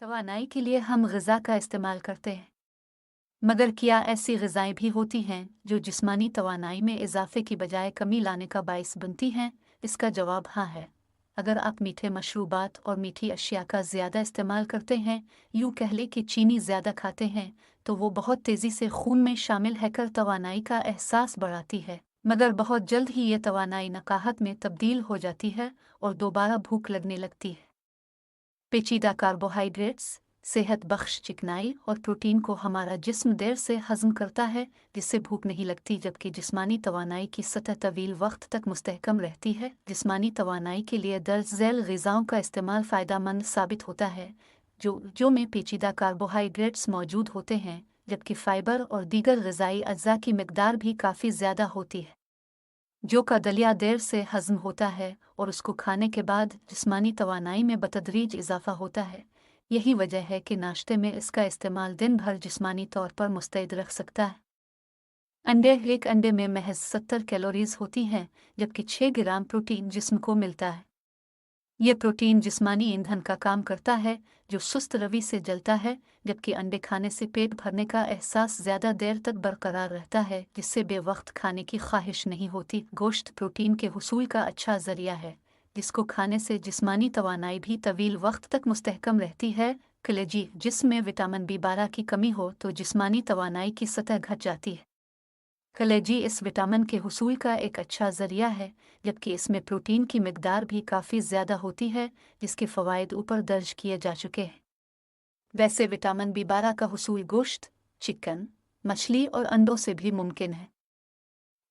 तवानाई के लिए हम ग़िज़ा का इस्तेमाल करते हैं, मगर क्या ऐसी ग़िज़ाएँ भी होती हैं जो जिस्मानी तवानाई में इजाफ़े की बजाय कमी लाने का बाइस बनती हैं? इसका जवाब हाँ है। अगर आप मीठे मशरूबात और मीठी अशिया का ज़्यादा इस्तेमाल करते हैं, यूँ कह लें कि चीनी ज़्यादा खाते हैं, तो वो बहुत तेज़ी से खून में शामिल हैकर तवानाई का एहसास बढ़ाती है। मगर बहुत जल्द ही ये तवानाई नकाहत में तब्दील हो जाती है और दोबारा भूख लगने लगती है। पेचीदा कार्बोहाइड्रेट्स, सेहत बख्श चिकनाई और प्रोटीन को हमारा जिस्म देर से हज़म करता है, जिससे भूख नहीं लगती, जबकि जिस्मानी तवानाई की सतह तवील वक्त तक मुस्तहकम रहती है। जिस्मानी तवानाई के लिए दर्ज झैल ग़िज़ाओं का इस्तेमाल फ़ायदेमंद साबित होता है, जो में पेचीदा कार्बोहाइड्रेट्स मौजूद होते हैं, जबकि फ़ाइबर और दीगर ग़िज़ाई अज्जा की मिकदार भी काफ़ी ज़्यादा होती है। जो का दलिया देर से हज़म होता है और उसको खाने के बाद जिस्मानी तवानाई में बतदरीज इजाफ़ा होता है। यही वजह है कि नाश्ते में इसका इस्तेमाल दिन भर जिस्मानी तौर पर मुस्तैद रख सकता है। एक अंडे में महज 70 कैलोरीज होती हैं, जबकि 6 ग्राम प्रोटीन जिस्म को मिलता है। ये प्रोटीन जिस्मानी ईंधन का काम करता है, जो सुस्त रवि से जलता है, जबकि अंडे खाने से पेट भरने का एहसास ज़्यादा देर तक बरकरार रहता है, जिससे बेवक्त खाने की ख्वाहिश नहीं होती। गोश्त प्रोटीन के हुसूल का अच्छा ज़रिया है, जिसको खाने से जिस्मानी तवानाई भी तवील वक्त तक मुस्तहकम रहती है। कलेजी, जिसमें विटामिन B12 की कमी हो तो जिस्मानी तवानाई की सतह घट जाती है। कलेजी इस विटामिन के हुसूल का एक अच्छा ज़रिया है, जबकि इसमें प्रोटीन की मिकदार भी काफ़ी ज़्यादा होती है, जिसके फ़वाइद ऊपर दर्ज किए जा चुके हैं। वैसे विटामिन B12 का हुसूल गोश्त, चिकन, मछली और अंडों से भी मुमकिन है।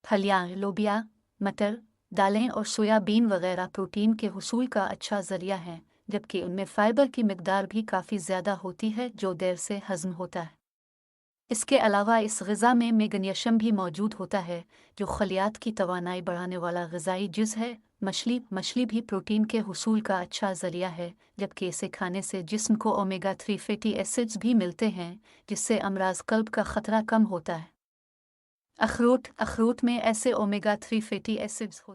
फलियाँ, लोबिया, मटर, दालें और सोयाबीन वगैरह प्रोटीन के हुसूल का अच्छा ज़रिया हैं, जबकि उनमें फ़ाइबर की मिकदार भी काफ़ी ज़्यादा होती है, जो देर से हज़म होता है। इसके अलावा इस ग़िज़ा में मैग्नीशियम भी मौजूद होता है, जो खलियात की तवानाई बढ़ाने वाला ग़िज़ाई जुज़ है। मछली भी प्रोटीन के हुसूल का अच्छा ज़रिया है, जबकि इसे खाने से जिस्म को ओमेगा 3 फैटी एसिड्स भी मिलते हैं, जिससे अमराज क़ल्ब का ख़तरा कम होता है। अखरोट में ऐसे ओमेगा 3 फैटी एसिड्स होते